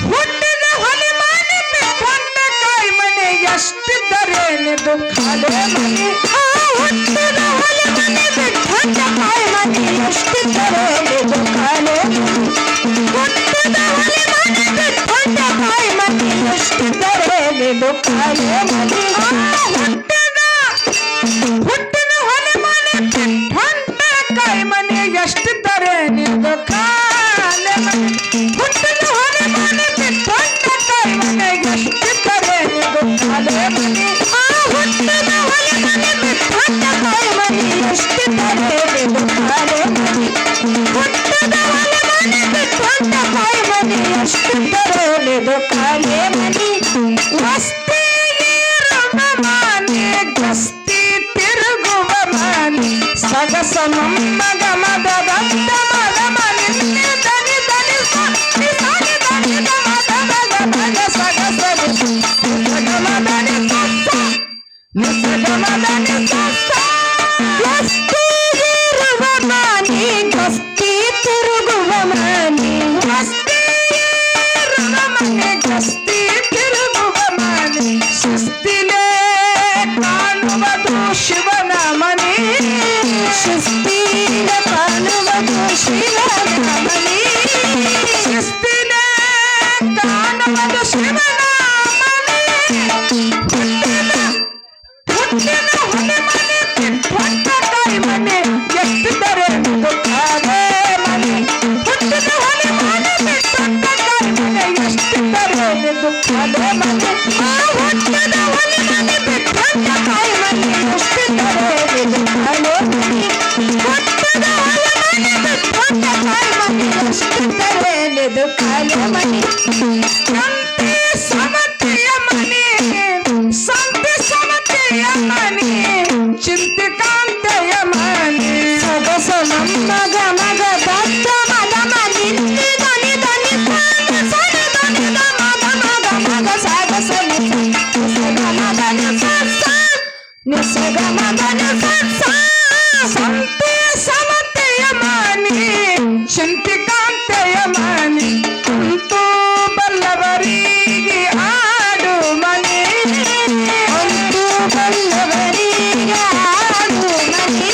ಹುಟ್ಟಿದ ಹೊಲೆ ಮನೆ ಬಿಟ್ಟಂತ ಕಾಯಿ ಮನೆ ಎಷ್ಟಿದ್ದರೇನು ದುಃಖಾಲೆ ಮನೆ ಹುಟ್ಟಿದ ಹೊಲೆ ಮನೆ ಬಿಟ್ಟಂತ ಕಾಯಿ ಮನೆ ಎಷ್ಟಿದ್ದರೇನು ದುಃಖಾಲೆ ಹುಟ್ಟಿದ ಹೊಲೆ ಮನೆ ಬಿಟ್ಟಂತ ಕಾಯಿ ಮನೆ ಎಷ್ಟಿದ್ದರೇನು ದುಃಖಾಲೆ ಮನೆ ಹುಟ್ಟಿದ ಹೊಲೆ ಮನೆ ಬಿಟ್ಟಂತ ಕಾಯಿ ಮನೆ ಎಷ್ಟಿದ್ದರೇನು ದುಃಖಾಲೆ ಮನೆ ಹುಟ್ಟಿದ ಹೊಲೆ ಮನೆ ಬಿಟ್ಟಂತ ಕಾಯಿ ಮನೆ ಎಷ್ಟಿದ್ದರೇನು ದುಃಖಾಲೆ ಮನೆ ಹುಟ್ಟಿದ ಹೊಲೆ ಮನೆ ಬಿಟ್ಟಂತ ಕಾಯಿ ಮನೆ ಎಷ್ಟಿದ್ದರೇನು ದುಃಖಾಲೆ ಮನೆ ಹುಟ್ಟಿದ ಹೊಲೆ ಮನೆ ಬಿಟ್ಟಂತ ಕಾಯಿ ಮನೆ ಎಷ್ಟಿದ್ದರೇನು ದುಃಖಾಲೆ ಮನೆ ವಸ್ತಿ ಇರುವ ಮನೆ ಗಸ್ತಿ ತಿರುಗುವ ಮನೆ ಸಗಸ ಮೊಮ್ಮಗ ಮದದ ಮದ ಮನೆ ದನಿ ದನಿ ಸಾನಿ ಸಾನಿ ದನಿ ಮದ ಮದ ಮದ ಸಗಸ ನಿಸಗ ಮದನಿ ಸಸ್ಸ ನಿಸಗ ಮದನಿ ಸಸ್ಸ ವಸ್ತಿ ಇರುವ ಮನೆ ಗಸ್ತಿ ತಿರುಗುವ ಮನೆ ವಸ್ತಿ ಇರುವ ಮನೆ ಗಸ್ತಿ ತಿರುಗುವ ಮನೆ ಶಿಸ್ತಿಲೇ ಕಾಣುವುದು ಶಿವನ ಮನೆ ಶಿಸ್ತಿಲೇ ಕಾಣುವುದು ಶಿವನ ಮನೆ ಶಿಸ್ತಿಲೇ ಕಾಣುವುದು ಶಿವನ ಮನೆ ಹುಟ್ಟಿದ ಹೊಲೆ ಮನೆ ಬಿಟ್ಟಂತ ಕಾಯಿ ಮನೆ ಎಷ್ಟಿದ್ದರೇನು ದುಃಖಾಲೆ ಮನೆ ಹುಟ್ಟಿದ ಹೊಲೆ ಮನೆ ಬಿಟ್ಟಂತ ಕಾಯಿ ಮನೆ ಎಷ್ಟಿದ್ದರೇನು ದುಃಖಾಲೆ ಮನೆ ಹುಟ್ಟಿದ ಹೊಲೆ ಮನೆ ಬಿಟ್ಟಂತ ಕಾಯಿ ಮನೆ ಎಷ್ಟಿದ್ದರೇನು ದುಃಖಾಲೆ ಮನೆ ಹುಟ್ಟಿದ ಹೊಲೆ ಮನೆ ಬಿಟ್ಟಂತ ಕಾಯಿ ಮನೆ ಎಷ್ಟಿದ್ದರೇನು ದುಃಖಾಲೆ ಮನೆ ಸಂತೆ ಸಮತೆಯ ಮನೆ ಸಂತೆ ಸಮತೆಯ ಮನೆ ಚಿಂತಿಕಾಂತೆಯ ಮನೆ ಸೊಗಸ ಮೊಮ್ಮಗ ಮಗ ದತ್ತ ಮದ ಮನೆ ದನಿ ದನಿ ಸನಿ ದನಿ ಮದ ಮಗ ಮಗ ಸಗಸ ನಿಸಗ ಮದನಿ ಸಸ್ಸ ನಿಸಗ ಮದನಿ ಸಸ್ಸ ಸಂತೆ ಸಮತೆಯ ಮನೆ ಚಿಂತಿಕಾಂತೆಯ ಮನೆ ಅಂತೂ ಬಲ್ಲವರಿಗೆ ಆಡು ಮನೆ ಅಂತೂ ಬಲ್ಲವರಿಗೆ ಆಡು ಮನೆ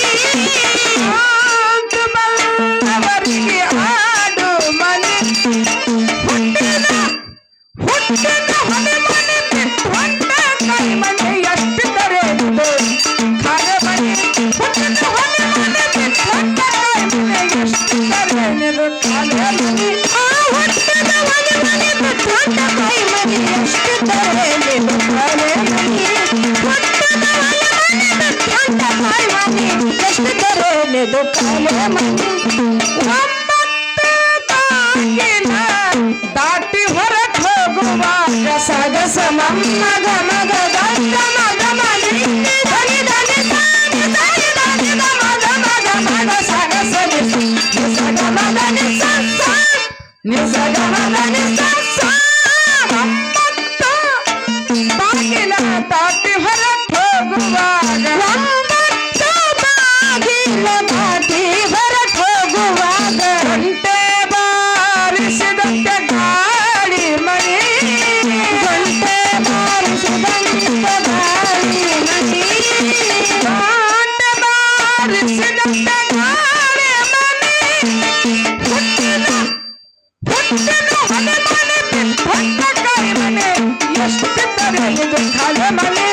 ಅಂತೂ ಬಲ್ಲವರಿಗೆ ಆಡು ಮನೆ ಹುಟ್ಟಿದ ಹೊಲೆ ಮನೆ ಬಿಟ್ಟಂತ ಕಾಯಿ ಮನೆ ಎಷ್ಟಿದ್ದರೇನು ದುಃಖಾಲೆ ಮನೆ ಹುಟ್ಟಿದ ಹೊಲೆ ಮನೆ ಬಿಟ್ಟಂತ ಕಾಯಿ ಮನೆ ಎಷ್ಟಿದ್ದರೇನು ದುಃಖಾಲೆ ಮನೆ ಹುಟ್ಟಿದ ಹೊಲೆ ಮನೆ ಬಿಟ್ಟಂತ ಕಾಯಿ ಮನೆ ಎಷ್ಟಿದ್ದರೇನು ದುಃಖಾಲೆ ಮನೆ ಹುಟ್ಟಿದ ಹೊಲೆ ಮನೆ ಬಿಟ್ಟಂತ ಕಾಯಿ ಮನೆ ಎಷ್ಟಿದ್ದರೇನು ದುಃಖಾಲೆ ಮನೆ ಒಂಬತ್ತು ಬಾಗಿಲ ದಾಟಿ ಹೊರಗೆ ಹೋಗುವಾಗ ಸಗಸ ಮೊಮ್ಮಗ ಮಗ ದತ್ತ ಮಗ ಮನೆ ದನಿ ದನಿ ಸಾನಿ ದನಿ ದನಿ ಮದ ಮಗ ಮಗ ಸಗಸ ನಿಸಗ ಮದನಿ ಸಸ್ಸ ನಿಸಗ ಮದನಿ ಸಸ್ಸ ಒಂಬತ್ತು ಬಾಗಿಲ ದಾಟಿ ಹೊರಗೆ ಹೋಗುವಾಗ ಒಂಬತ್ತು ಬಾಗಿಲ ದಾಟಿ ಹೊರಗೆ ಹೋಗುವಾಗ ಗಂಟೆ ಬಾರಿಸಿದಂತೆ ಗಾಳಿ ಮನೆ ಗಂಟೆ ಬಾರಿಸಿದಂತೆ ಗಾಳಿ ಮನೆ ಗಂಟೆ ಬಾರಿಸಿದಂತೆ ಗಾಳಿ ಮನೆ ಹುಟ್ಟಿದ ಹೊಲೆ ಮನೆ ಬಿಟ್ಟಂತ ಕಾಯಿ ಮನೆ ಎಷ್ಟಿದ್ದರೇನು ದುಃಖಾಲೆ ಮನೆ